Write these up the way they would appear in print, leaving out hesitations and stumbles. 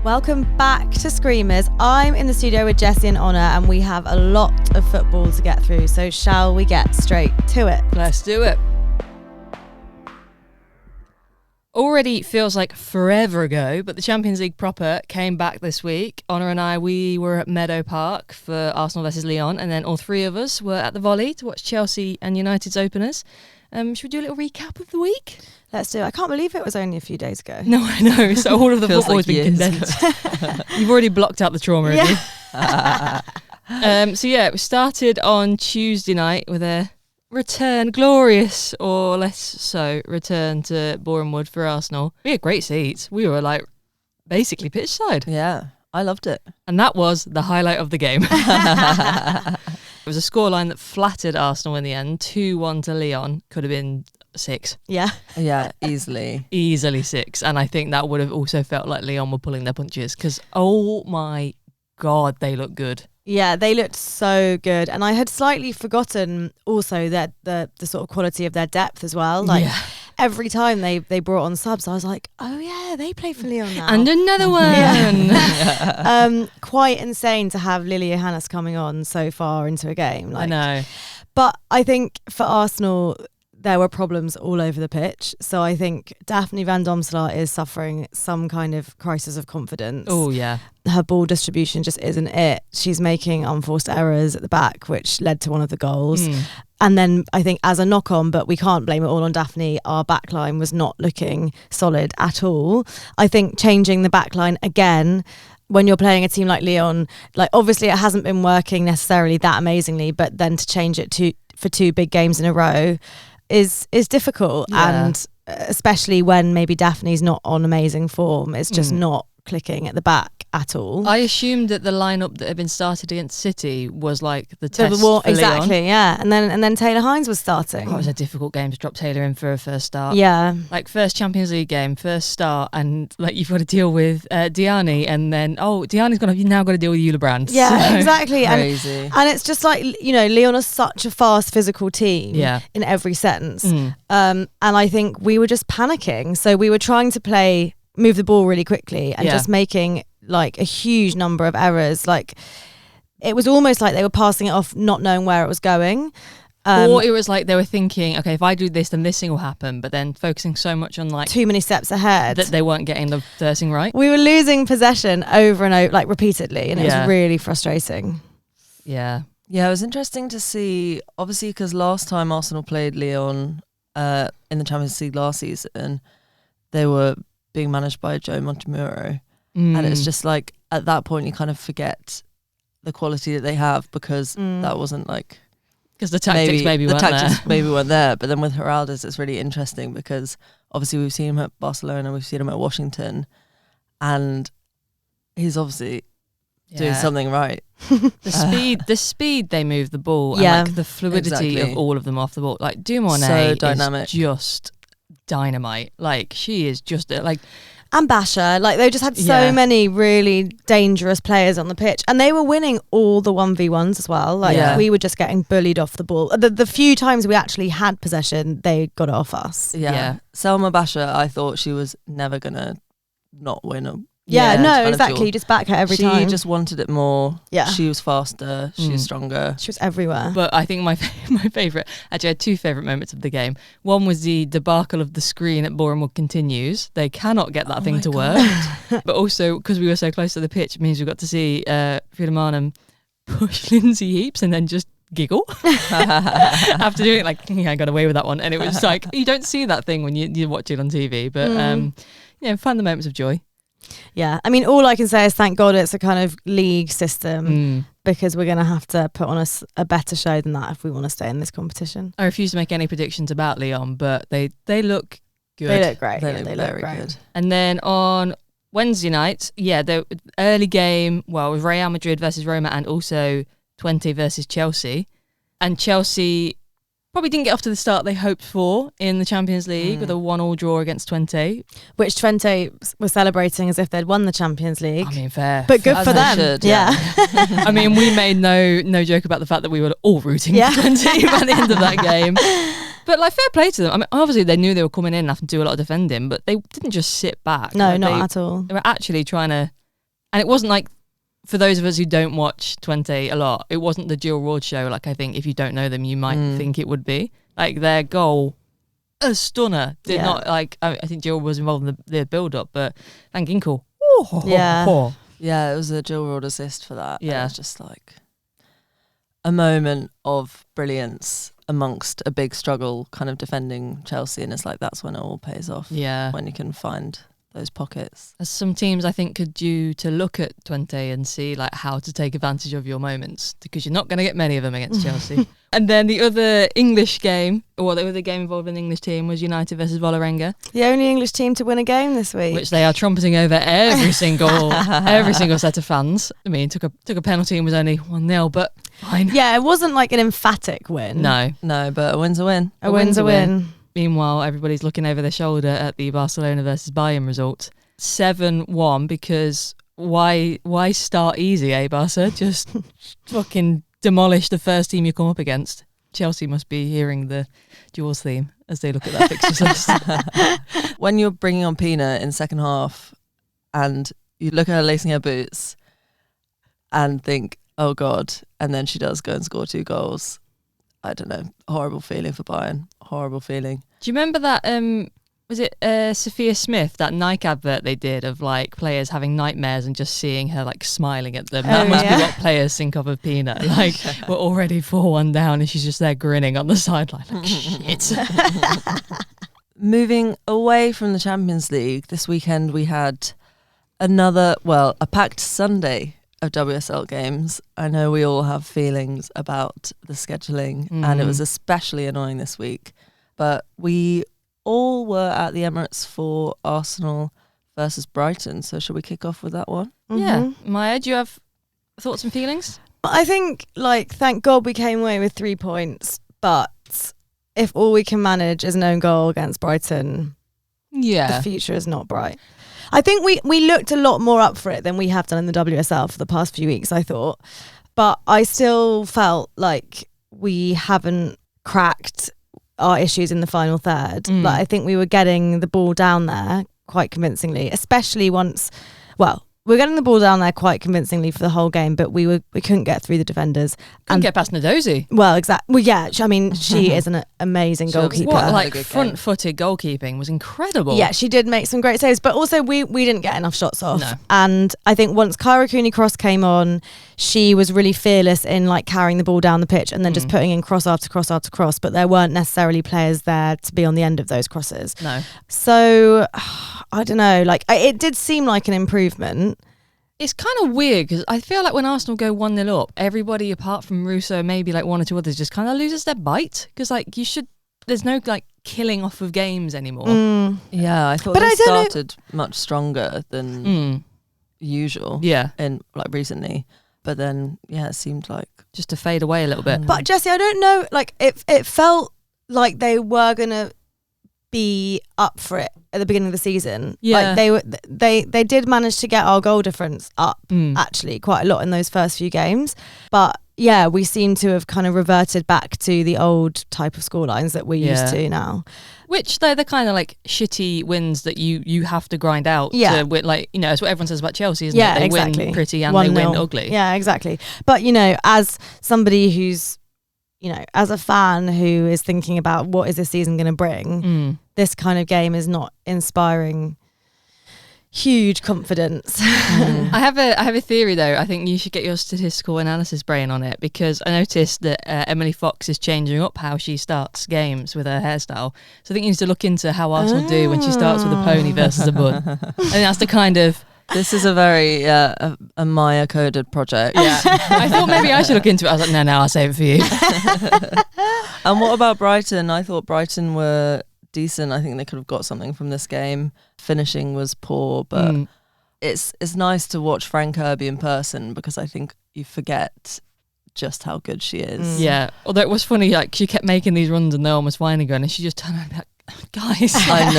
Welcome back to Screamers. I'm in the studio with Jessie and Honor, and we have a lot of football to get through, so shall we get straight to it? Let's do it. Already feels like forever ago, but the Champions League proper came back this week. Honor and I, we were at Meadow Park for Arsenal versus Lyon, and then all three of us were at the Volley to watch Chelsea and United's openers. Should we do a little recap of the week? Let's do it. I can't believe it was only a few days ago. No, I know. So all of the football has been years. condensed. You've already blocked out the trauma, have you? So yeah, we started on Tuesday night with a return, glorious or less so, return to Boreham Wood for Arsenal. We had great seats. We were like basically pitch side. Yeah, I loved it. And that was the highlight of the game. It was a scoreline that flattered Arsenal in the end. 2-1 to Lyon. Could have been 6. Yeah. Yeah, easily. Easily 6. And I think that would have also felt like Lyon were pulling their punches because, oh my God, they look good. Yeah, they looked so good. And I had slightly forgotten also that the sort of quality of their depth as well. Like every time they brought on subs, I was like, oh yeah, they play for Lyon now. And another one. Quite insane to have Lily Johannes coming on so far into a game. Like, I know. But I think for Arsenal, there were problems all over the pitch. So I think Daphne van Domselaar is suffering some kind of crisis of confidence. Oh, yeah. Her ball distribution just isn't it. She's making unforced errors at the back, which led to one of the goals. And then I think as a knock-on, but we can't blame it all on Daphne, our backline was not looking solid at all. I think changing the backline again, when you're playing a team like Lyon, like obviously it hasn't been working necessarily that amazingly, but then to change it for 2 big games in a row is difficult. And especially when maybe Daphne's not on amazing form, it's just not clicking at the back at all. I assumed that the lineup that had been started against City was like the test for exactly, Lyon. yeah. And then Taylor Hines was starting. Oh, it was a difficult game to drop Taylor in for a first start. Yeah. Like first Champions League game, first start, and like you've got to deal with Diani, and then Diani's now got to deal with Eula Brand. Yeah, so. exactly. Crazy. And it's just like, you know, Lyon is such a fast physical team in every sense. And I think we were just panicking. So we were trying to move the ball really quickly and just making like a huge number of errors. Like it was almost like they were passing it off, not knowing where it was going. Or it was like they were thinking, okay, if I do this, then this thing will happen. But then focusing so much on like too many steps ahead that they weren't getting the first thing right. We were losing possession over and over, like repeatedly, and it was really frustrating. Yeah. Yeah, it was interesting to see, obviously, because last time Arsenal played Lyon in the Champions League last season, they were being managed by Joe Montemuro. And it's just like, at that point, you kind of forget the quality that they have because that wasn't like... Because the tactics maybe weren't there. But then with Heraldez, it's really interesting because obviously we've seen him at Barcelona, we've seen him at Washington, and he's obviously doing something right. The speed they move the ball, and like the fluidity of all of them off the ball. Like Dumornay so dynamic. Is just dynamite. Like she is just like... And Basha, like they just had so many really dangerous players on the pitch, and they were winning all the 1v1s as well. Like we were just getting bullied off the ball. The few times we actually had possession, they got it off us. Yeah. Selma Basha, I thought she was never gonna not win a exactly. You just back her every time. She just wanted it more. Yeah. She was faster. She was stronger. She was everywhere. But I think my favourite, actually I had 2 favourite moments of the game. One was the debacle of the screen at Boreham Wood continues. They cannot get that thing to work. But also, because we were so close to the pitch, it means we got to see Frida Marnham push Lindsay Heaps and then just giggle after doing it. Like, I got away with that one. And it was like, you don't see that thing when you watch it on TV. But, find the moments of joy. Yeah, I mean, all I can say is thank God it's a kind of league system because we're going to have to put on a better show than that if we want to stay in this competition. I refuse to make any predictions about Lyon, but they look good. They look great. They look very great. good. And then on Wednesday night, the early game, with Real Madrid versus Roma and also Twente versus Chelsea. And Chelsea probably didn't get off to the start they hoped for in the Champions League with a 1-1 draw against Twente. Which Twente was celebrating as if they'd won the Champions League. I mean, fair. But good for them. Should, yeah. I mean, we made no joke about the fact that we were all rooting for Twente by the end of that game. But like, fair play to them. I mean, obviously they knew they were coming in and having to do a lot of defending, but they didn't just sit back. No, like, not at all. They were actually trying to And it wasn't like, for those of us who don't watch Twente a lot, it wasn't the Jill Ward show. Like, I think if you don't know them, you might think it would be. Like, their goal, a stunner. Did not, like, I think Jill was involved in the build-up, but Van Ginkel. Yeah, it was a Jill Ward assist for that. Yeah. It was just like a moment of brilliance amongst a big struggle kind of defending Chelsea, and it's like that's when it all pays off. Yeah. When you can find those pockets. As some teams I think could do to look at Twente and see like how to take advantage of your moments, because you're not going to get many of them against Chelsea. And then the other English game, or the other game involving an English team, was United versus Vålerenga. The only English team to win a game this week. Which they are trumpeting over every single set of fans. I mean, took a penalty and was only 1-0, but fine. Yeah, it wasn't like an emphatic win. No, but a win's a win. A win's a win. Meanwhile, everybody's looking over their shoulder at the Barcelona versus Bayern result. 7-1, because why start easy, eh, Barca? Just fucking demolish the first team you come up against. Chelsea must be hearing the Jaws theme as they look at that fixtures list. When you're bringing on Pina in second half and you look at her lacing her boots and think, oh God, and then she does go and score 2 goals. I don't know. Horrible feeling for Bayern. Horrible feeling. Do you remember that, was it Sophia Smith, that Nike advert they did of like players having nightmares and just seeing her like smiling at them? That must be what players think of Pina. Like, we're already 4-1 down and she's just there grinning on the sideline. Like, shit. Moving away from the Champions League, this weekend we had a packed Sunday of WSL games. I know we all have feelings about the scheduling and it was especially annoying this week, but we all were at the Emirates for Arsenal versus Brighton. So should we kick off with that one? Yeah. Maya, do you have thoughts and feelings? I think, like, thank God we came away with 3 points, but if all we can manage is an own goal against Brighton, the future is not bright. I think we looked a lot more up for it than we have done in the WSL for the past few weeks, I thought. But I still felt like we haven't cracked our issues in the final third. Like, I think we were getting the ball down there quite convincingly, especially once, we're getting the ball down there quite convincingly for the whole game, but we couldn't get through the defenders. Couldn't get past Nadozi. Well, exactly. Well, yeah, I mean, she is an amazing goalkeeper. What, like, front-footed goalkeeping was incredible. Yeah, she did make some great saves, but also we didn't get enough shots off. No. And I think once Kyra Cooney-Cross came on, she was really fearless in like carrying the ball down the pitch and then just putting in cross after cross after cross, but there weren't necessarily players there to be on the end of those crosses. No. So, I don't know, like, it did seem like an improvement. It's kind of weird because I feel like when Arsenal go 1-0 up, everybody apart from Russo, maybe like 1 or 2 others, just kind of loses their bite, because like there's no like killing off of games anymore. Yeah, I thought they started much stronger than usual. Yeah, in like recently, but then it seemed like just to fade away a little bit. But Jessie, I don't know, like it felt like they were gonna be up for it at the beginning of the season. Yeah, like they did manage to get our goal difference up actually quite a lot in those first few games, but yeah, we seem to have kind of reverted back to the old type of scorelines that we're used to now, which they're the kind of like shitty wins that you have to grind out to win. Like, you know, it's what everyone says about Chelsea, isn't it? They win pretty and 1-0. They win ugly. Yeah, exactly. But you know, as somebody who's, you know, as a fan who is thinking about what is this season going to bring, this kind of game is not inspiring huge confidence. I have a theory though. I think you should get your statistical analysis brain on it, because I noticed that Emily Fox is changing up how she starts games with her hairstyle. So I think you need to look into how Arsenal do when she starts with a pony versus a bun. And that's the kind of... This is a very a Maya coded project. Yeah, I thought maybe I should look into it. I was like, no, I'll save it for you. And what about Brighton? I thought Brighton were decent. I think they could have got something from this game. Finishing was poor, but it's nice to watch Fran Kirby in person, because I think you forget just how good she is. Yeah, although it was funny, like she kept making these runs and no one was finding her, and she just turned around and be like, guys, I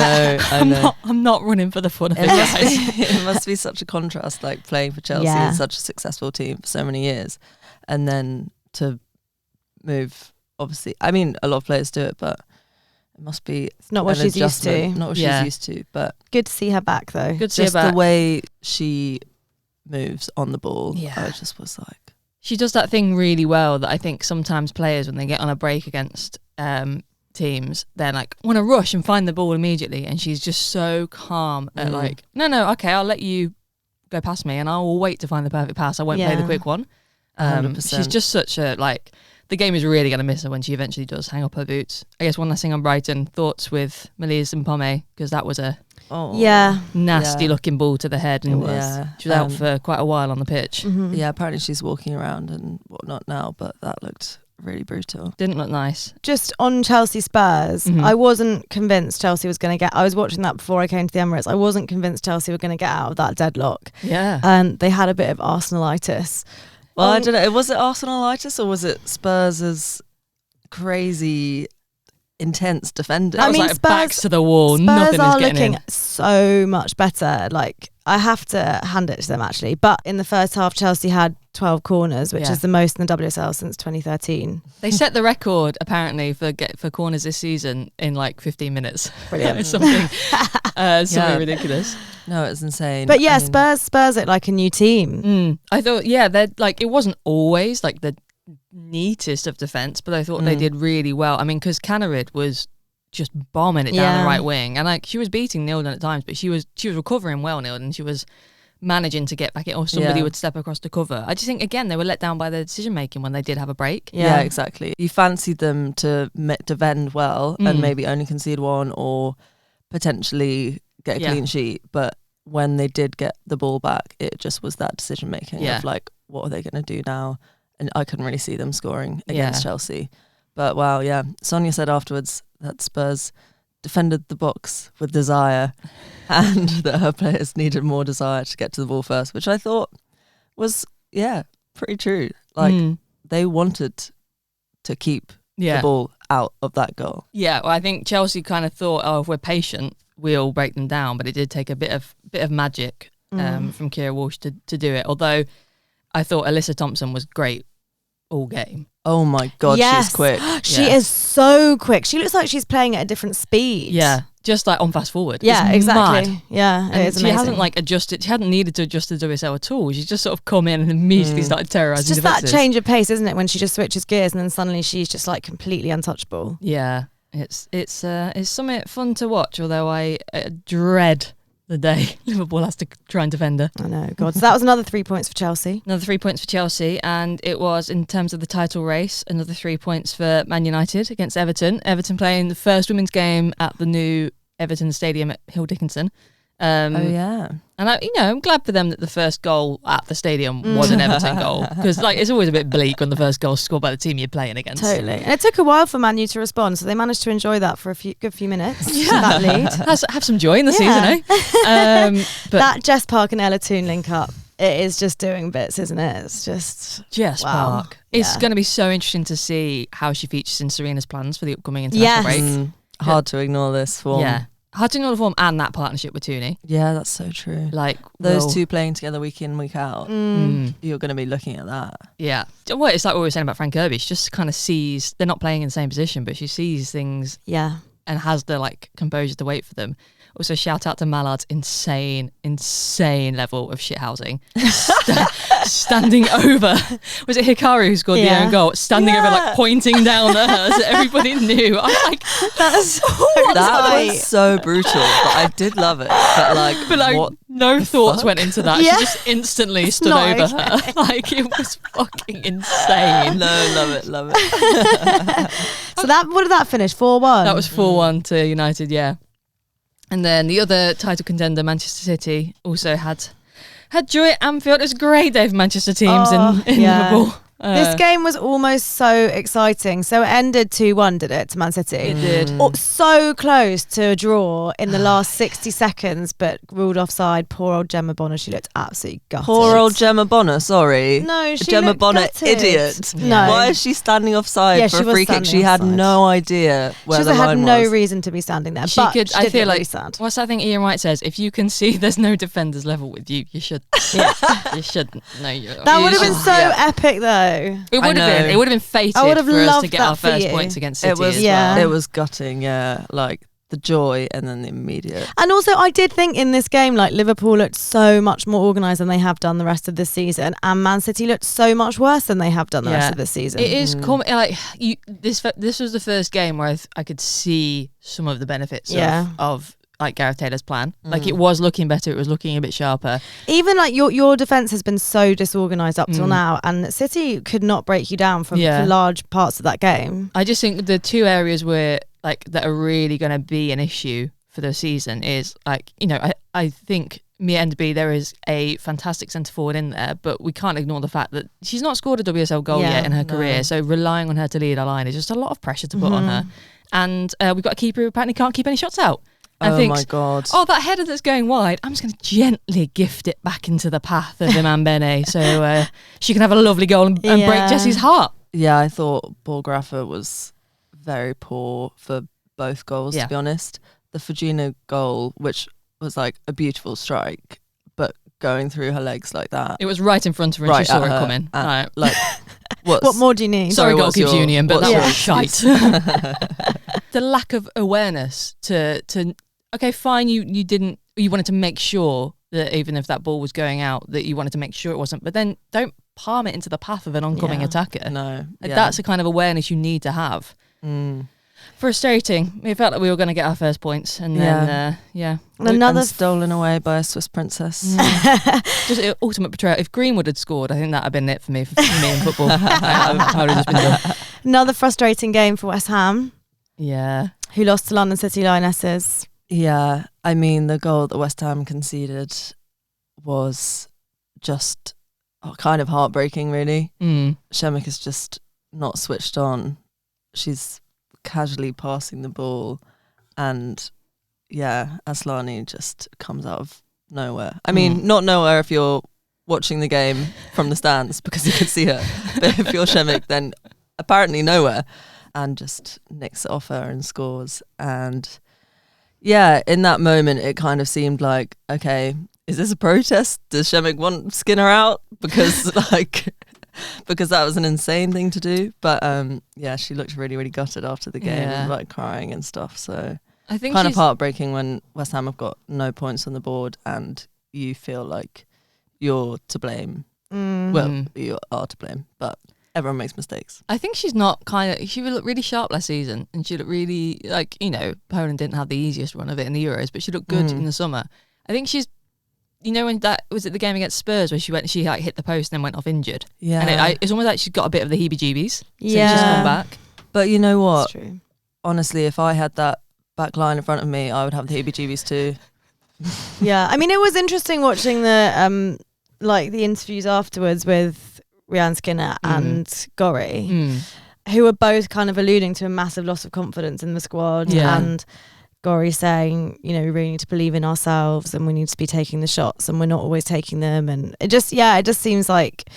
know. I'm not running for the fun of it, guys. It must be such a contrast, like playing for Chelsea and such a successful team for so many years, and then to move. Obviously, I mean, a lot of players do it, but it must be. It's not what she's used to. Not what she's used to. But good to see her back, though. Good to see her back. The way she moves on the ball. Yeah. I just was like, she does that thing really well that I think sometimes players, when they get on a break against teams, they're like, want to rush and find the ball immediately, and she's just so calm at like, no, okay, I'll let you go past me and I will wait to find the perfect pass. I won't play the quick one. 100%. She's just such a, like, the game is really going to miss her when she eventually does hang up her boots. I guess one last thing on Brighton, thoughts with Melise and Pomme, because that was a nasty looking ball to the head, and she was out for quite a while on the pitch. Yeah, apparently she's walking around and whatnot now, but that looked really brutal. Didn't look nice. Just on Chelsea Spurs, I wasn't convinced Chelsea was going to get. I was watching that before I came to the Emirates. I wasn't convinced Chelsea were going to get out of that deadlock. Yeah, and they had a bit of Arsenalitis. Well, I don't know. Was it Arsenalitis or was it Spurs' crazy, intense defending? That was like backs to the wall. Spurs Nothing are is getting looking in. so much better. Like, I have to hand it to them actually. But in the first half, Chelsea had 12 corners, which is the most in the WSL since 2013. They set the record apparently for corners this season in like 15 minutes. Brilliant. something ridiculous. No, it's insane. But yeah, Spurs look like a new team. I thought, they're like, it wasn't always like the neatest of defence, but I thought they did really well. I mean, because Canarid was just bombing it down the right wing, and like she was beating Nilden at times, but she was recovering well, Nilden, and she was managing to get back in, or somebody would step across the cover. I just think again they were let down by their decision making when they did have a break. Yeah, exactly. You fancied them to defend well and maybe only concede one or potentially get a clean sheet, but when they did get the ball back, it just was that decision making of like, what are they going to do now? And I couldn't really see them scoring against Chelsea. But wow, Sonia said afterwards that Spurs defended the box with desire and that her players needed more desire to get to the ball first, which I thought was, pretty true. Like, they wanted to keep the ball out of that goal. Yeah, well, I think Chelsea kind of thought, if we're patient, we'll break them down. But it did take a bit of magic from Kira Walsh to do it. Although I thought Alyssa Thompson was great all game. Oh my God, she's quick. She is so quick. She looks like she's playing at a different speed. Yeah, just like on fast forward. Yeah, it's exactly. Mad. Yeah, and she hasn't like adjusted. She hadn't needed to adjust the WSL at all. She's just sort of come in and immediately started terrorising. It's just defenses. that change of pace, isn't it? When she just switches gears and then suddenly she's just like completely untouchable. Yeah, it's something fun to watch. Although I dread the day Liverpool has to try and defend her. I know, God. So that was another 3 points for Chelsea. Another 3 points for Chelsea, and it was, in terms of the title race, another 3 points for Man United against Everton. Everton playing the first women's game at the new Everton Stadium at Hill Dickinson. And I'm glad for them that the first goal at the stadium was an Everton goal, because like it's always a bit bleak when the first goal is scored by the team you're playing against. Totally, and it took a while for Man U to respond, so they managed to enjoy that for a good few minutes. That lead, have some joy in the season, eh? But that Jess Park and Ella Toon link up, it is just doing bits, isn't it? It's just Jess Park. It's going to be so interesting to see how she features in Serena's plans for the upcoming international break. Hard to ignore this form. Yeah. Hard to ignore the form and that partnership with Tooney. Yeah, that's so true. Like those two playing together week in, week out. You're going to be looking at that. Yeah. Well, it's like what we were saying about Frank Kirby. She just kind of sees, they're not playing in the same position, but she sees things and has the like composure to wait for them. Also, shout out to Mallard's insane level of shithousing. Standing over, was it Hikaru who scored the own goal? Standing over, like pointing down at her so everybody knew. I'm like, that was so brutal, but I did love it. But like what no thoughts went into that. Yeah. She just instantly stood over her. Like, it was fucking insane. No, love it. So what did that finish? 4-1. That was 4-1 to United, yeah. And then the other title contender, Manchester City, also had joy at Anfield. It was a great day for Manchester teams in Liverpool. This game was almost so exciting. So it ended 2-1, did it, to Man City? It did. So close to a draw in the last 60 seconds, but ruled offside. Poor old Gemma Bonner. She looked absolutely gutted. Poor old Gemma Bonner, sorry. No, she Gemma looked Bonner, gutted. idiot. No. Why is she standing offside for a free kick? She had no idea where the line was. She had no reason to be standing there. She but could, she I did feel look like, really sad. what's that thing Ian Wright says? If you can see there's no defenders level with you, you should. You shouldn't. No, that would have been so epic, though. It would have been. It would have been fated I would have for us to loved get that our for first you. points against City. It was, as well. it was gutting, yeah. Like, the joy and then the immediate. And also, I did think in this game, like Liverpool looked so much more organised than they have done the rest of this season, and Man City looked so much worse than they have done the rest of this season. It is this was the first game where I could see some of the benefits of like Gareth Taylor's plan. Like it was looking better, it was looking a bit sharper. Even like your defence has been so disorganised up till now, and City could not break you down for large parts of that game. I just think the two areas where like that are really going to be an issue for the season is like, you know, I think Mia Enderby, there is a fantastic centre forward in there, but we can't ignore the fact that she's not scored a WSL goal yet in her career, so relying on her to lead our line is just a lot of pressure to put on her. And we've got a keeper who apparently can't keep any shots out. My God. Oh, that header that's going wide, I'm just going to gently gift it back into the path of Iman Bene so she can have a lovely goal and break Jessie's heart. Yeah, I thought Borgraffa was very poor for both goals, to be honest. The Fujina goal, which was like a beautiful strike, but going through her legs like that. It was right in front of her and she saw it coming. Right. Like, what more do you need? Sorry, Goalkeepers Union, but that was shite. The lack of awareness to okay, fine, you wanted to make sure that even if that ball was going out, that you wanted to make sure it wasn't, but then don't palm it into the path of an oncoming attacker. No. That's the kind of awareness you need to have. Frustrating. We felt like we were going to get our first points, and then another stolen away by a Swiss princess. Just ultimate betrayal. If Greenwood had scored, I think that had been it for me in football. I would have just been done. Another frustrating game for West Ham. Yeah, who lost to London City Lionesses. Yeah, I mean the goal that West Ham conceded was just kind of heartbreaking, really. Shemek is just not switched on. She's casually passing the ball, and Aslani just comes out of nowhere. I mean, not nowhere if you're watching the game from the stands because you could see her, but if you're Shemek, then apparently nowhere, and just nicks it off her and scores. And in that moment it kind of seemed like, okay, is this a protest? Does Shemek want Skinner out? Because because that was an insane thing to do. But she looked really, really gutted after the game, like crying and stuff. So I think kind of heartbreaking when West Ham have got no points on the board and you feel like you're to blame. Well, you are to blame, but everyone makes mistakes. I think she looked really sharp last season, and she looked really, like, you know, Poland didn't have the easiest run of it in the Euros, but she looked good in the summer. I think she's, you know, when that was at the game against Spurs where she like hit the post and then went off injured. Yeah, and it's almost like she's got a bit of the heebie-jeebies. Yeah, she's come back. But you know what? That's true. Honestly, if I had that back line in front of me, I would have the heebie-jeebies too. Yeah, I mean, it was interesting watching the the interviews afterwards with Rhian Skinner and Gori, who were both kind of alluding to a massive loss of confidence in the squad, and Gori saying, you know, we really need to believe in ourselves and we need to be taking the shots and we're not always taking them. And it just seems like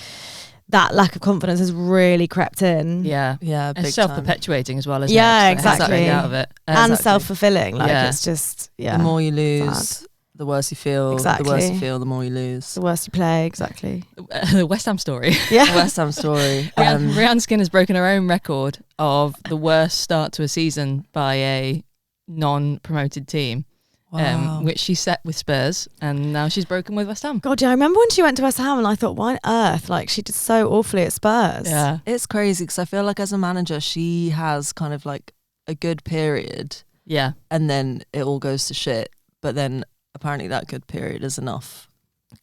that lack of confidence has really crept in. Yeah. It's self-perpetuating as well, isn't it? Yeah, exactly. Out of it. And self-fulfilling. Like, it's just, the more you lose, the worse you feel. Exactly. The worse you feel, the more you lose. The worse you play, exactly. The West Ham story. Yeah. The West Ham story. Rhian Skinner's broken her own record of the worst start to a season by a non-promoted team. Wow. Which she set with Spurs, and now she's broken with West Ham. God, yeah, I remember when she went to West Ham and I thought, why on earth? Like, she did so awfully at Spurs. Yeah. It's crazy because I feel like as a manager, she has kind of like a good period. Yeah. And then it all goes to shit. But then apparently that good period is enough.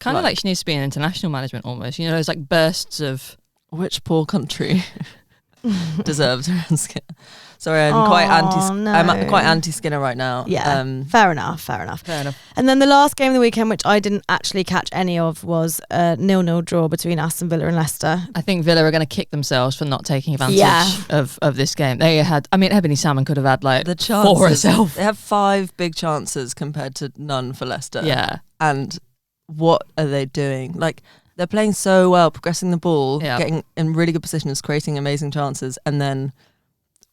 Kind of like she needs to be in international management almost. You know, those like bursts of... Which poor country deserves her Skinner? Sorry, I'm quite anti-Skinner right now. Yeah, fair enough. And then the last game of the weekend, which I didn't actually catch any of, was a 0-0 draw between Aston Villa and Leicester. I think Villa are going to kick themselves for not taking advantage of this game. They had, I mean, Ebony Salmon could have had like the chances, 4 herself. They have 5 big chances compared to none for Leicester. Yeah. And what are they doing? Like, they're playing so well, progressing the ball, getting in really good positions, creating amazing chances, and then...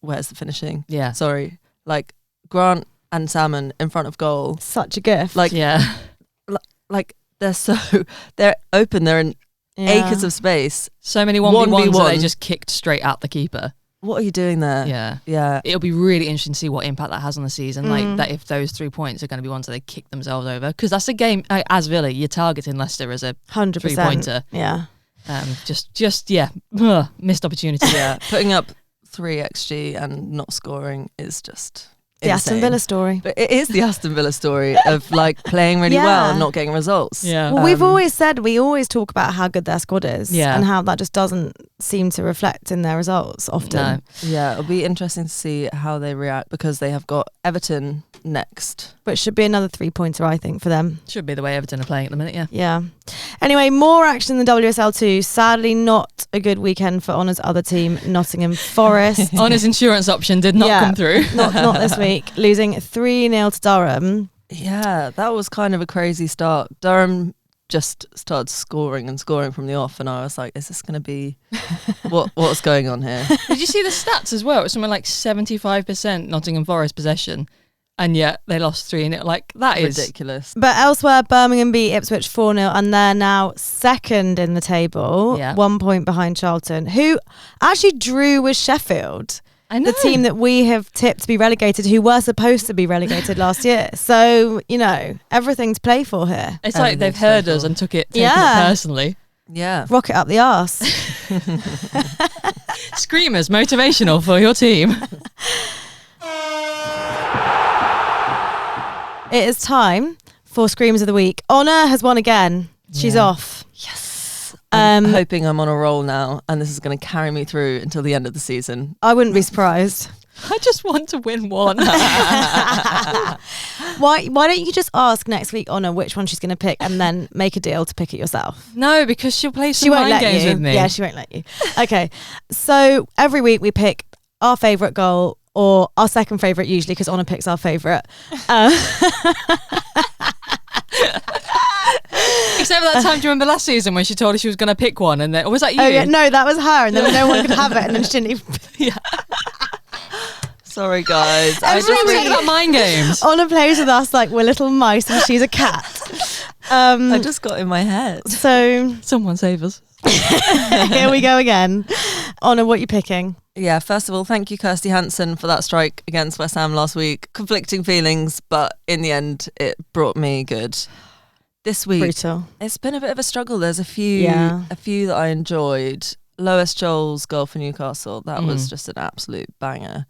where's the finishing? Yeah. Sorry. Like, Grant and Salmon in front of goal. Such a gift. Like, like they're open. They're in acres of space. So many 1v1s that they just kicked straight at the keeper. what are you doing there? Yeah. It'll be really interesting to see what impact that has on the season. Like that, if those 3 points are going to be ones that they kick themselves over, because that's a game as Villa, you're targeting Leicester as a 100%. 3-pointer. Yeah. Missed opportunity. Yeah, putting up 3 XG and not scoring is just the Aston Villa story. But it is the Aston Villa story of like playing really well and not getting results. Yeah. Well, we've always said, we always talk about how good their squad is and how that just doesn't seem to reflect in their results often. No. Yeah, it'll be interesting to see how they react because they have got Everton next. But it should be another 3-pointer, I think, for them. Should be the way Everton are playing at the minute, yeah. Yeah. Anyway, more action in the WSL 2. Sadly, not a good weekend for Honour's other team, Nottingham Forest. Honour's insurance option did not come through. not this week. Losing 3-0 to Durham. Yeah, that was kind of a crazy start. Durham just started scoring from the off, and I was like, is this going to be what's going on here? Did you see the stats as well? It was something like 75% Nottingham Forest possession, and yet they lost 3-0. Like, that is ridiculous. But elsewhere, Birmingham beat Ipswich 4-0, and they're now second in the table, 1 point behind Charlton, who actually drew with Sheffield. I know. The team that we have tipped to be relegated, who were supposed to be relegated last year. So, everything to play for here. It's like they've heard us and taken it personally. Yeah. Rocket up the arse. Screamers, motivational for your team. It is time for Screamers of the Week. Honour has won again. She's off. Yes. I'm hoping I'm on a roll now, and this is going to carry me through until the end of the season. I wouldn't be surprised. I just want to win one. Why don't you just ask next week, Honour, which one she's going to pick, and then make a deal to pick it yourself? No, because she'll play some mind games with me. Yeah, she won't let you. Okay, so every week we pick our favourite goal, or our second favourite usually, because Honour picks our favourite. Except for that time, do you remember last season when she told us she was going to pick one, and then, or was that you? Oh yeah, no, that was her, and then no one could have it, and then she didn't even... Yeah. Sorry, guys. I just talking about mind games. Honour plays with us like we're little mice and she's a cat. I just got in my head. So someone save us. Here we go again. Honour, what are you picking? Yeah, first of all, thank you, Kirsty Hansen, for that strike against West Ham last week. Conflicting feelings, but in the end, it brought me good. This week, Brutal. It's been a bit of a struggle. There's a few that I enjoyed. Lois Joel's goal for Newcastle, that was just an absolute banger.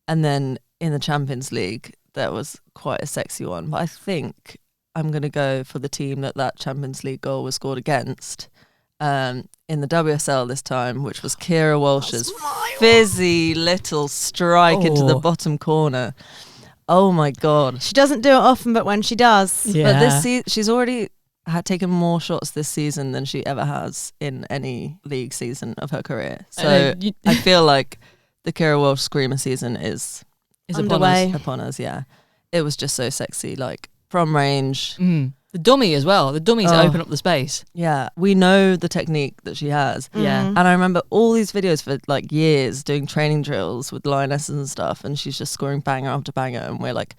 And then in the Champions League, that was quite a sexy one. But I think I'm going to go for the team that Champions League goal was scored against. In the WSL this time, which was Kira Walsh's fizzy little strike into the bottom corner. Oh my God. She doesn't do it often, but when she does. Yeah. But she's already had taken more shots this season than she ever has in any league season of her career. So I feel like the Kira Walsh Screamer season is upon us. Yeah. It was just so sexy, like from range. The dummy as well. The dummies open up the space. Yeah, we know the technique that she has. Yeah. And I remember all these videos for like years doing training drills with lionesses and stuff, and she's just scoring banger after banger, and we're like,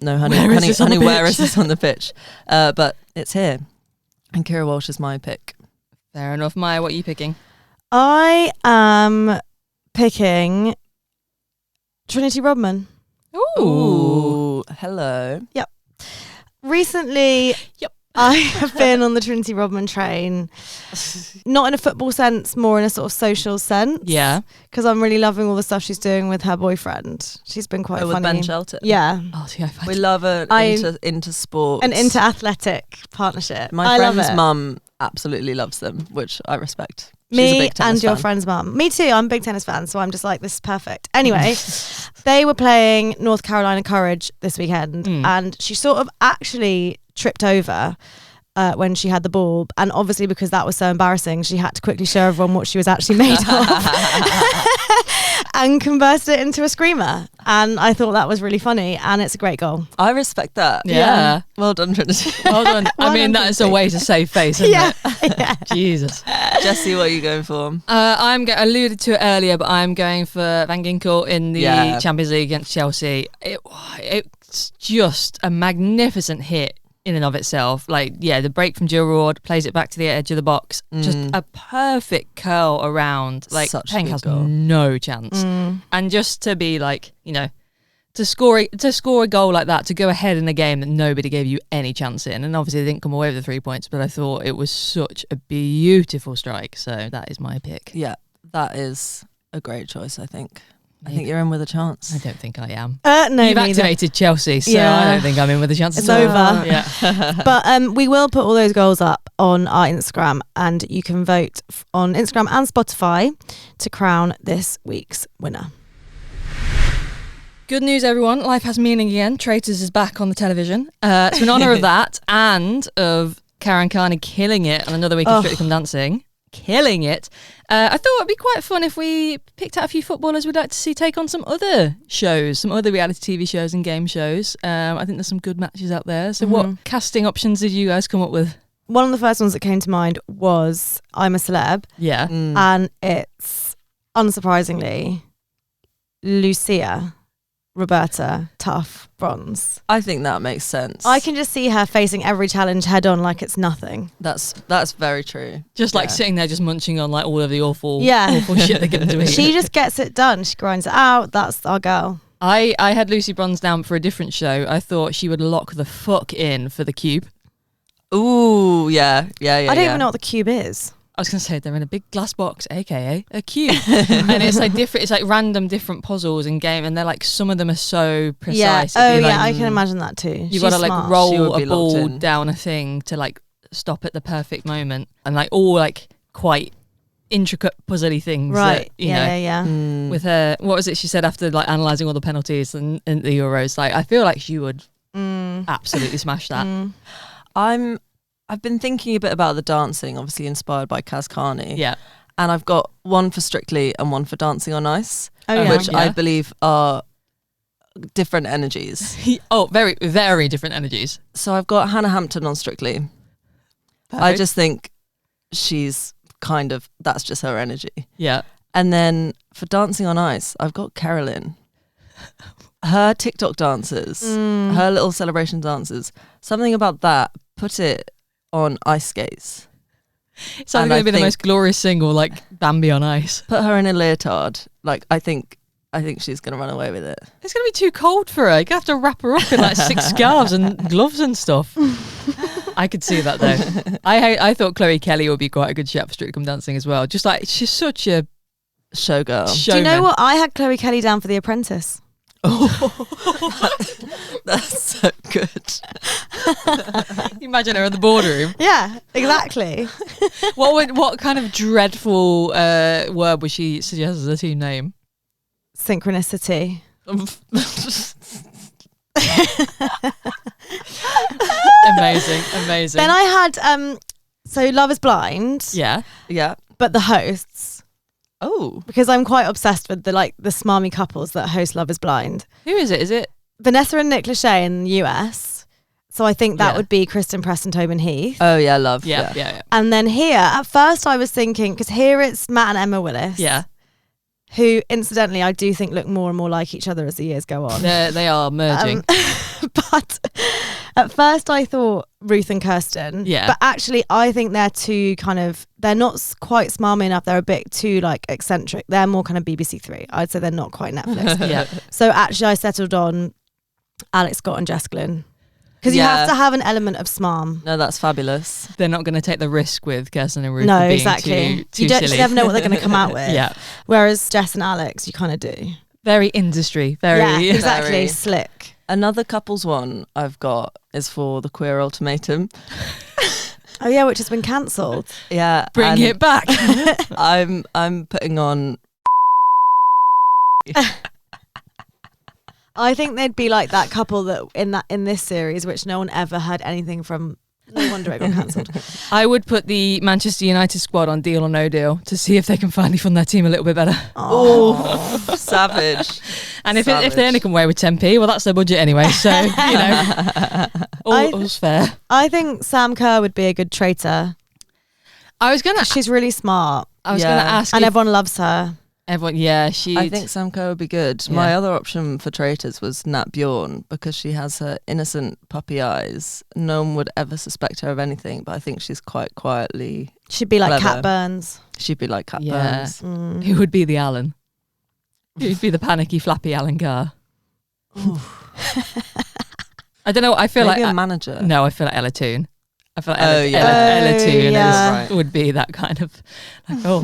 no, honey, where is this on the pitch? But it's here. And Kira Walsh is my pick. Fair enough. Maya, what are you picking? I am picking Trinity Rodman. Ooh, hello. Yep. Recently, I have been on the Trinity Rodman train, not in a football sense, more in a sort of social sense. Yeah. Because I'm really loving all the stuff she's doing with her boyfriend. She's been quite funny. With Ben Shelton. Yeah. Oh, see, we love an inter-sport. An inter-athletic partnership. My friend's mum absolutely loves them, which I respect. Me and your friend's mum. Me too. I'm a big tennis fan, so I'm just like, this is perfect. Anyway, they were playing North Carolina Courage this weekend, and she sort of actually tripped over when she had the ball, and obviously because that was so embarrassing, she had to quickly show everyone what she was actually made of and converted it into a screamer, and I thought that was really funny, and it's a great goal. I respect that. Yeah. Well done, Trinity. Well done. I mean, that is a way to save face, isn't it? Yeah. Jesus. Jessie, what are you going for? I alluded to it earlier, but I'm going for Van Ginkel in the Champions League against Chelsea. It's just a magnificent hit in and of itself. Like, yeah, the break from Jill Roord, plays it back to the edge of the box. Just a perfect curl around. Like, Peng has no chance. And just to be like, you know, to score a goal like that, to go ahead in a game that nobody gave you any chance in, and obviously they didn't come away with the 3 points, but I thought it was such a beautiful strike, so that is my pick. Yeah, that is a great choice, I think. I think you're in with a chance. I don't think I am. No, You've activated Chelsea, so I don't think I'm in with a chance. It's over. Yeah. But we will put all those goals up on our Instagram, and you can vote on Instagram and Spotify to crown this week's winner. Good news, everyone. Life has meaning again. Traitors is back on the television. So in honour of that and of Kaz Carney killing it on another week of Strictly Come Dancing, killing it, I thought it'd be quite fun if we picked out a few footballers we'd like to see take on some other shows, some other reality TV shows and game shows. I think there's some good matches out there. So what casting options did you guys come up with? One of the first ones that came to mind was I'm a Celeb. Yeah. And it's, unsurprisingly, Lucia Roberta Tough Bronze. I think that makes sense. I can just see her facing every challenge head on like it's nothing. That's very true. Just like sitting there just munching on like all of the awful shit they're given to eat. She just gets it done. She grinds it out. That's our girl. I had Lucy Bronze down for a different show. I thought she would lock the fuck in for the Cube. Ooh, yeah. I don't even know what the Cube is. I was going to say they're in a big glass box, aka a cube, and it's like different. It's like random different puzzles in game, and they're like some of them are so precise. Yeah. Like, I can imagine that too. You've got to like roll a ball down a thing to like stop at the perfect moment, and like all like quite intricate puzzly things. Right. That, you know, with her, what was it she said after like analysing all the penalties and the Euros? Like, I feel like she would absolutely smash that. I've been thinking a bit about the dancing, obviously inspired by Kaz Carney. Yeah. And I've got one for Strictly and one for Dancing on Ice, which Yeah. I believe are different energies. Very, very different energies. So I've got Hannah Hampton on Strictly. Perfect. I just think she's kind of, that's just her energy. Yeah. And then for Dancing on Ice, I've got Carolyn. Her TikTok dances, her little celebration dances, something about that, put it on ice skates. It's going to be the most glorious single, like Bambi on Ice. Put her in a leotard. Like, I think she's going to run away with it. It's going to be too cold for her. You're going to have to wrap her up in like 6 scarves and gloves and stuff. I could see that though. I thought Chloe Kelly would be quite a good shout for Strictly Come Dancing as well. Just like, she's such a showgirl. Do you know what? I had Chloe Kelly down for The Apprentice. That's so good. Imagine her in the boardroom. Yeah, exactly. What kind of dreadful word would she suggest as a team name? Synchronicity. Amazing. Then I had so Love Is Blind. Yeah. But the hosts. Oh, because I'm quite obsessed with the smarmy couples that host Love Is Blind. Who is it? Is it Vanessa and Nick Lachey in the US? So I think that would be Kristen Press and Tobin Heath. Oh yeah, love. Yeah. And then here, at first I was thinking, because here it's Matt and Emma Willis. Yeah. Who, incidentally, I do think look more and more like each other as the years go on. They are merging. But at first I thought Ruth and Kirsten. Yeah. But actually I think they're too they're not quite smarmy enough. They're a bit too eccentric. They're more kind of BBC Three. I'd say they're not quite Netflix. Yeah. So actually I settled on Alex Scott and Jess Glynn. Because you have to have an element of smarm. No, that's fabulous. They're not going to take the risk with Kirsten and Ruth. No, being exactly. Too You silly. never know what they're going to come out with. Yeah. Whereas Jess and Alex, you kind of do. Very industry. Very. Yeah, exactly. Very. Slick. Another couples one I've got is for the Queer Ultimatum. Oh yeah, which has been cancelled. Yeah. Bring it back. I'm putting on. I think they'd be like that couple that in this series, which no one ever heard anything from. No wonder it got cancelled. I would put the Manchester United squad on Deal or No Deal to see if they can finally fund their team a little bit better. Oh, savage. And if they only come away with 10p, well, that's their budget anyway. So, all's fair. I think Sam Kerr would be a good traitor. I was going to... She's really smart. I was going to ask... And everyone loves her. Everyone, yeah, I think Sam Kerr would be good. Yeah. My other option for Traitors was Nat Bjorn, because she has her innocent puppy eyes. No one would ever suspect her of anything, but I think she's quite quietly. She'd be like Clever. Cat Burns. She'd be like Cat Yeah. Burns. Who would be the Alan? Who'd be the panicky, flappy Alan Carr? I don't know. I feel Maybe like a manager. No, I feel like Ella Toon. I feel like Oh, Ella, yeah. Ella Toon yeah. would be that kind of like, oh,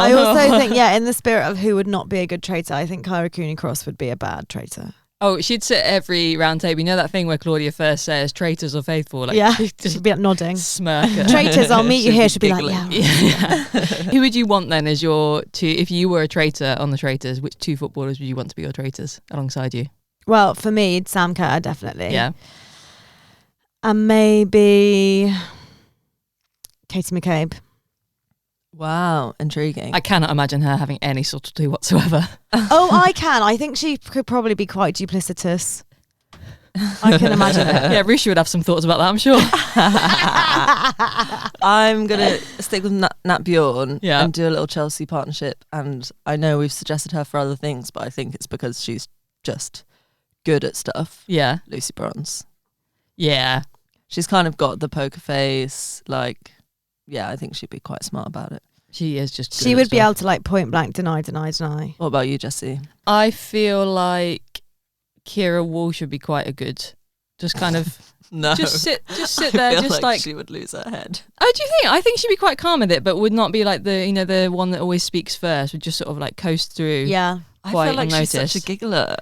I also think, in the spirit of who would not be a good traitor, I think Kyra Cooney-Cross would be a bad traitor. Oh, she'd sit every round table. You know that thing where Claudia first says traitors or faithful? Like, She'd be like nodding. Smirk. Traitors, I'll meet you here. She'd be like, giggling. yeah. Who would you want then as your two, if you were a traitor on the Traitors, which two footballers would you want to be your traitors alongside you? Well, for me, Sam Kerr, definitely. Yeah. And maybe Katie McCabe. Wow, intriguing. I cannot imagine her having any subtlety whatsoever. Oh, I can. I think she could probably be quite duplicitous. I can imagine it. Yeah, Rishi would have some thoughts about that, I'm sure. I'm going to stick with Nat Bjorn Yeah. and do a little Chelsea partnership. And I know we've suggested her for other things, but I think it's because she's just good at stuff. Yeah. Lucy Bronze. Yeah. She's kind of got the poker face. Like, yeah, I think she'd be quite smart about it. She is just good She at would be stuff. able to like point blank deny. What about you, Jessie? I feel like Kira Wall should be quite a good, just kind of No. just sit I there, feel just like she would lose her head. Oh, do you think? I think she'd be quite calm with it, but would not be like the one that always speaks first. Would just sort of like coast through. Yeah. I Quite feel like she's unnoticed. such a giggler.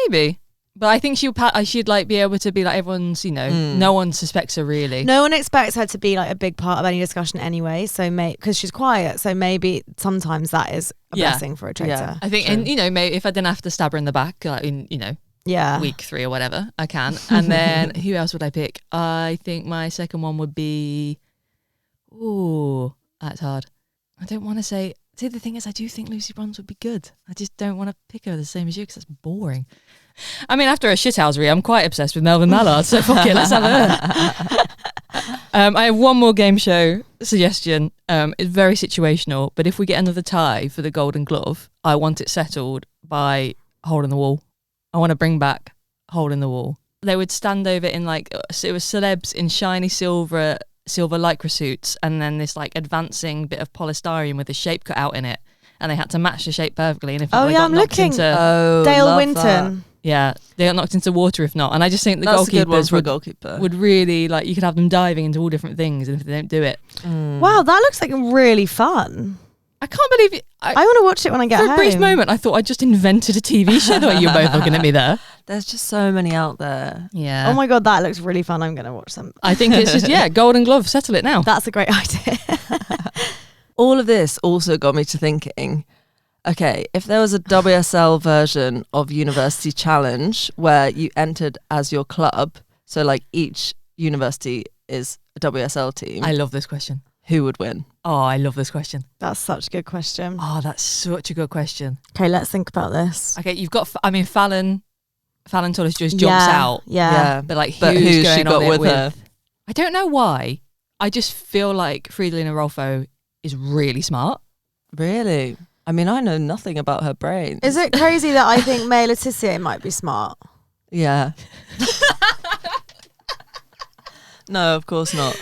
Maybe. But I think she'd like be able to be like everyone's. No one suspects her really. No one expects her to be like a big part of any discussion anyway. So because she's quiet, so maybe sometimes that is a Yeah. blessing for a traitor. Yeah. I think, True. and maybe if I didn't have to stab her in the back, like in Yeah. week 3 or whatever, I can. And then who else would I pick? I think my second one would be. Ooh, that's hard. I don't want to say. See, the thing is, I do think Lucy Bronze would be good. I just don't want to pick her the same as you because that's boring. I mean, after a shithousery, I'm quite obsessed with Melvin Mallard, so fuck it, let's have her. I have one more game show suggestion. It's very situational, but if we get another tie for the Golden Glove, I want it settled by Hole in the Wall. I want to bring back Hole in the Wall. They would stand over in like, it was celebs in shiny silver lycra suits, and then this like advancing bit of polystyrene with a shape cut out in it, and they had to match the shape perfectly. And if Oh, they yeah, got I'm knocked looking. into, Dale love Winton. yeah, they got knocked into water if not. And I just think the That's a good one goalkeepers for a goalkeeper. would really like, you could have them diving into all different things, and if they don't do it, Wow, that looks like really fun. I can't believe it. I want to watch it when I get For home. a brief moment, I thought I just invented a TV show. You were both looking at me there. There's just so many out there. Yeah. Oh my God, that looks really fun. I'm going to watch some. I think it's just, Golden Glove, settle it now. That's a great idea. All of this also got me to thinking, okay, if there was a WSL version of University Challenge where you entered as your club, so like each university is a WSL team, I love this question. who would win? Oh, I love this question. That's such a good question. Oh, that's such a good question. Okay, let's think about this. Okay, you've got, Fallon Tullis just jumps out. Yeah. But like, But who's who's going she got on it with her? I don't know why. I just feel like Fridolina Rolfo is really smart. Really? I mean, I know nothing about her brain. Is it crazy that I think May Letitia might be smart? Yeah. No, of course not.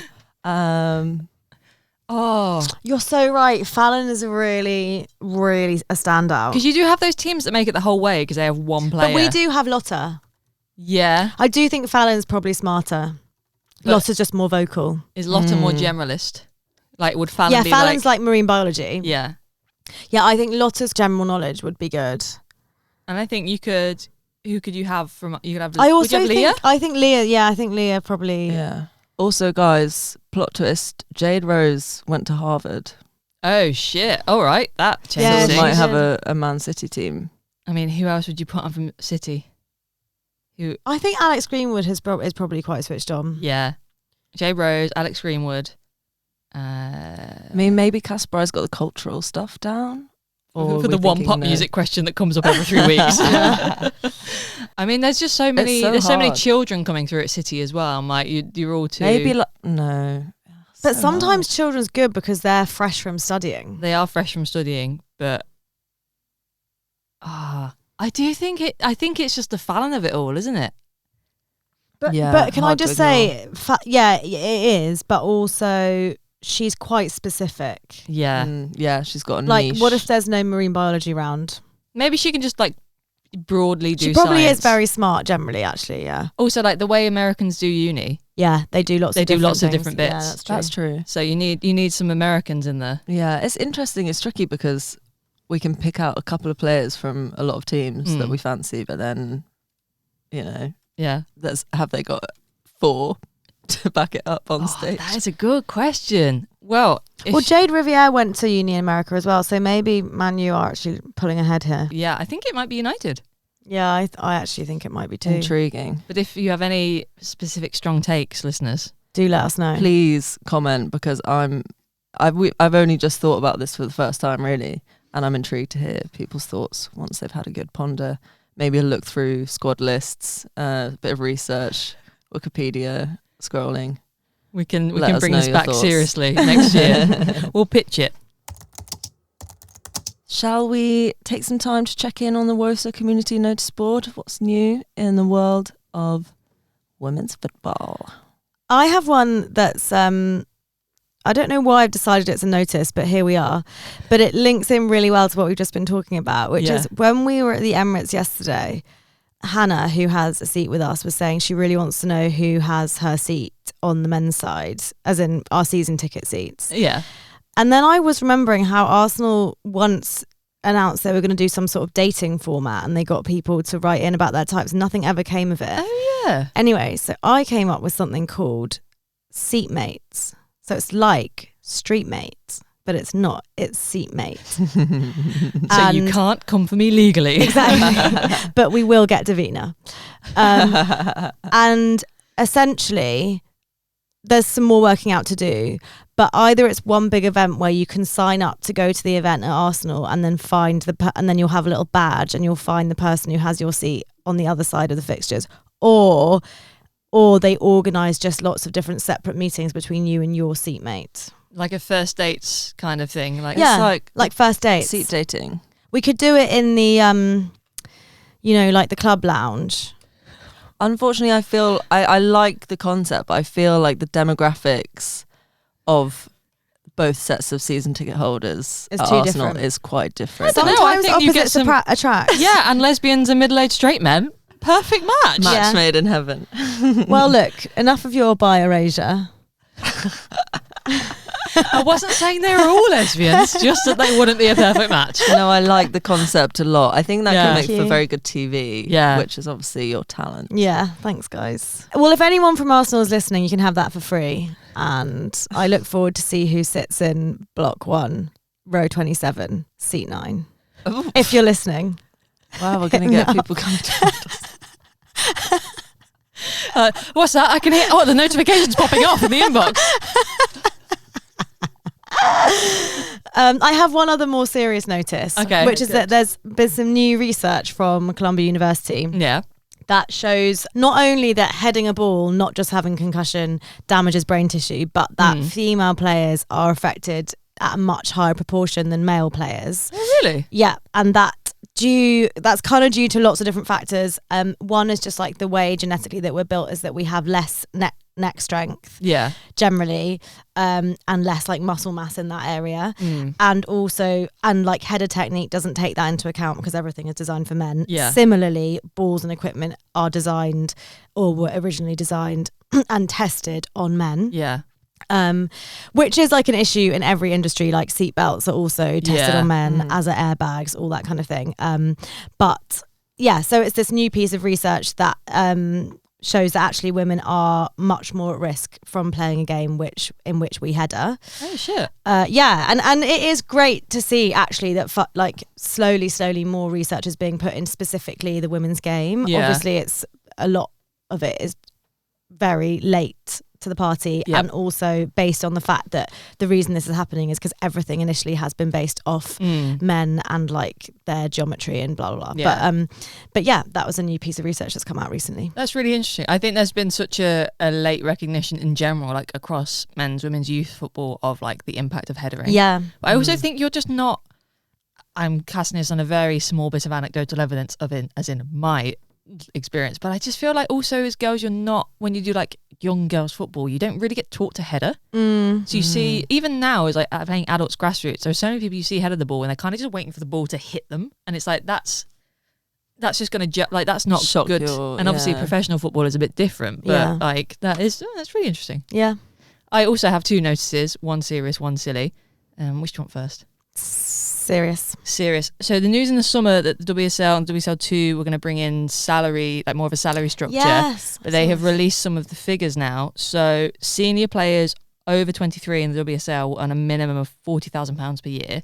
Oh, You're so right. Fallon is really, really a standout. because you do have those teams that make it the whole way because they have one player. But we do have Lotta. Yeah. I do think Fallon's probably smarter. But- Lotta's just more vocal. Is Lotta more generalist? Like, would Fallon Yeah, be Fallon's like marine biology. Yeah. Yeah, I think Lotta's general knowledge would be good. And I think you could, who could you have from, you could have, I would also you have think, Leah? I think Leah, yeah, I think Leah probably. Yeah. Also, guys, plot twist, Jade Rose went to Harvard. Oh, shit. All right. That So Yeah, changes we she might things. have a Man City team. I mean, who else would you put on from City? Who? I think Alex Greenwood is probably quite switched on. Yeah. Jay Rose, Alex Greenwood. I mean, maybe Kaspar's got the cultural stuff down. Or For are the we one thinking pop no? music question that comes up every 3 weeks. I mean, there's just so many. so There's so many hard. children coming through at City as well. I'm like, you're all too. Maybe no. But sometimes children's good because they're fresh from studying. They are fresh from studying, but I think it's just the Fallon of it all, isn't it? But can I hard to just say, it is, but also she's quite specific. Yeah. She's got a Like, niche. what if there's no marine biology round? Maybe she can just like broadly do She probably science. is very smart generally, actually, yeah. Also, like the way Americans do uni. Yeah, they do lots of different things. different bits. Yeah, That's true. So you need some Americans in there. Yeah, it's interesting. It's tricky because we can pick out a couple of players from a lot of teams that we fancy, but then, Yeah. have they got 4 to back it up on stage? That is a good question. Well, Jade Riviere went to uni in America as well, so maybe Man U are actually pulling ahead here. yeah, I think it might be United. Yeah, I actually think it might be too. Intriguing. But if you have any specific strong takes, listeners, Do let us know. Please comment, because I've only just thought about this for the first time, really, and I'm intrigued to hear people's thoughts once they've had a good ponder. Maybe a look through squad lists, a bit of research, Wikipedia scrolling. we can Let bring us know this your back thoughts. seriously next year. We'll pitch it. Shall we take some time to check in on the Woso Community Noticeboard? What's new in the world of women's football? I have one that's I don't know why I've decided it's a notice, but here we are. But it links in really well to what we've just been talking about, which is when we were at the Emirates yesterday, Hannah, who has a seat with us, was saying she really wants to know who has her seat on the men's side, as in our season ticket seats. Yeah. And then I was remembering how Arsenal once announced they were going to do some sort of dating format, and they got people to write in about their types. Nothing ever came of it. Oh yeah. Anyway, so I came up with something called seatmates. So it's like street mates, but it's not. It's seatmate. So you can't come for me legally. Exactly. But we will get Davina. And essentially, there's some more working out to do. But either it's one big event where you can sign up to go to the event at Arsenal and then and then you'll have a little badge and you'll find the person who has your seat on the other side of the fixtures, or they organise just lots of different separate meetings between you and your seatmate. Like a first dates kind of thing. Like Yeah, It's like first dates. seat dating. We could do it in the, like the club lounge. Unfortunately, I feel I like the concept, but I feel like the demographics of both sets of season ticket holders It's at too Arsenal different. is quite different. don't know, I Sometimes think you get opposites some- attract. Yeah, and lesbians and middle-aged straight men. Perfect match. Match Yeah. made in heaven. Well, look, enough of your bi erasure. I wasn't saying they were all lesbians, just that they wouldn't be a perfect match. No, I like the concept a lot. I think that Yeah. can make Thank for you. very good TV, Yeah. which is obviously your talent. Yeah, thanks, guys. Well, if anyone from Arsenal is listening, you can have that for free. And I look forward to see who sits in block 1, row 27, seat 9. Ooh. If you're listening. Wow, we're going to get No. people coming to What's that? I can hear. Oh, the notification's popping off in the inbox. I have one other more serious notice, Okay. which is that there's been some new research from Columbia University Yeah. that shows not only that heading a ball, not just having concussion, damages brain tissue, but that female players are affected at a much higher proportion than male players. Oh, really? Yeah, and that's kind of due to lots of different factors. One is just like the way genetically that we're built is that we have less neck strength Yeah. generally, and less like muscle mass in that area. And like header technique doesn't take that into account because everything is designed for men. Yeah. Similarly, balls and equipment are designed or were originally designed and tested on men. Yeah. Which is like an issue in every industry. Like seatbelts are also tested Yeah. on men, as are airbags, all that kind of thing. But yeah, so it's this new piece of research that shows that actually women are much more at risk from playing a game in which we header. Oh shit. Yeah, and it is great to see actually that like slowly more research is being put in specifically the women's game. Yeah. Obviously, it's a lot of it is very late to the party, and also based on the fact that the reason this is happening is because everything initially has been based off men and like their geometry and blah blah blah. But yeah, that was a new piece of research that's come out recently. That's really interesting. I think there's been such a late recognition in general, like across men's, women's, youth football, of like the impact of headering. Yeah, but I also think you're just not. I'm casting this on a very small bit of anecdotal evidence as in my experience, but I just feel like also as girls, you're not, when you do like young girls football, you don't really get taught to header. So you see, even now as like playing adults grassroots, there are so many people you see header the ball and they're kind of just waiting for the ball to hit them, and it's like that's just going to like that's not shock good. And obviously professional football is a bit different, but like that's really interesting. Yeah. I also have 2 notices, one serious, one silly. Which do you want first? Serious. So the news in the summer that the WSL and WSL2 were going to bring in salary, like more of a salary structure. Yes. But they have released some of the figures now. So senior players over 23 in the WSL will earn a minimum of £40,000 per year,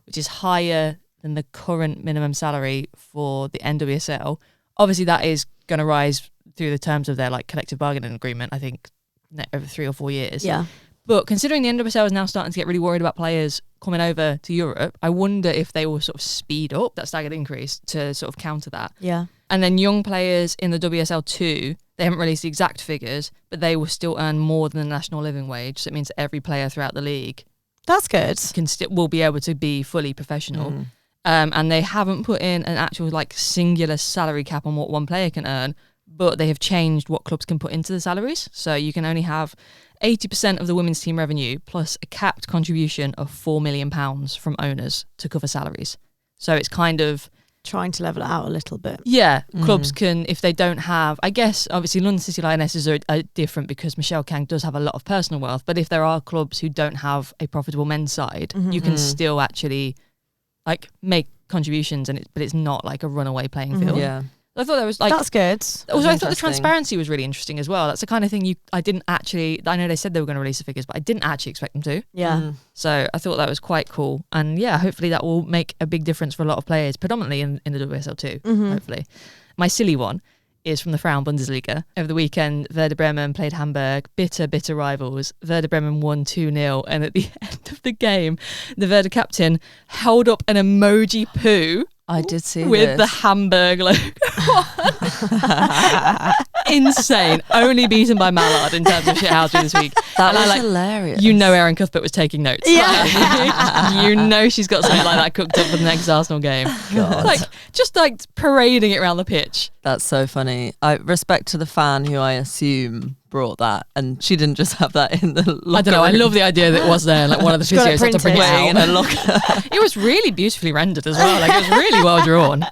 which is higher than the current minimum salary for the NWSL. Obviously, that is going to rise through the terms of their like collective bargaining agreement, I think, over 3 or 4 years. Yeah. But considering the NWSL is now starting to get really worried about players coming over to Europe, I wonder if they will sort of speed up that staggered increase to sort of counter that. Yeah. And then young players in the WSL2, they haven't released the exact figures, but they will still earn more than the national living wage. So it means that every player throughout the league that's good. will be able to be fully professional. And they haven't put in an actual like singular salary cap on what one player can earn, but they have changed what clubs can put into the salaries. So you can only have 80% of the women's team revenue plus a capped contribution of £4 million from owners to cover salaries. So it's kind of trying to level it out a little bit. Yeah, clubs can, if they don't have, I guess obviously London City Lionesses are different because Michelle Kang does have a lot of personal wealth, but if there are clubs who don't have a profitable men's side, you can still actually like make contributions, but it's not like a runaway playing field. Yeah. I thought that was like that's good. Also, I thought the transparency was really interesting as well. That's the kind of thing I didn't actually. I know they said they were going to release the figures, but I didn't actually expect them to. Yeah. So I thought that was quite cool, and yeah, hopefully that will make a big difference for a lot of players, predominantly in the WSL too. Hopefully, my silly one is from the Frauen Bundesliga. Over the weekend, Werder Bremen played Hamburg. Bitter rivals. Werder Bremen won 2-0, and at the end of the game, the Werder captain held up an emoji poo. I did see with this. the Hamburg logo. Insane. Only beaten by Mallard in terms of shithousery this week. That was hilarious. You know Erin Cuthbert was taking notes. Yeah. Like, you know she's got something like that cooked up for the next Arsenal game. God. Just parading it around the pitch. That's so funny. I respect to the fan who I assume brought that, and she didn't just have that in the locker I don't know. room. I love the idea that it was there. Like one of the physios had to print it out in a locker. It was really beautifully rendered as well. Like it was really well drawn.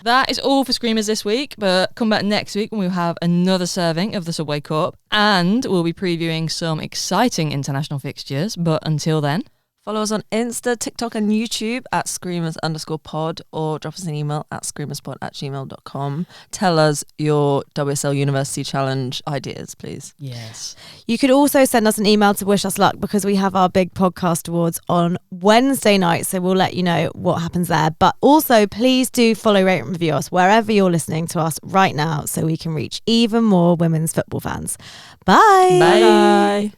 That is all for Screamers this week, but come back next week when we'll have another serving of the Subway Cup, and we'll be previewing some exciting international fixtures. But until then, follow us on Insta, TikTok and YouTube at screamers_pod, or drop us an email at screamerspod@gmail.com. Tell us your WSL University Challenge ideas, please. yes. You could also send us an email to wish us luck, because we have our big podcast awards on Wednesday night, so we'll let you know what happens there. But also, please do follow, rate and review us wherever you're listening to us right now, so we can reach even more women's football fans. Bye. Bye.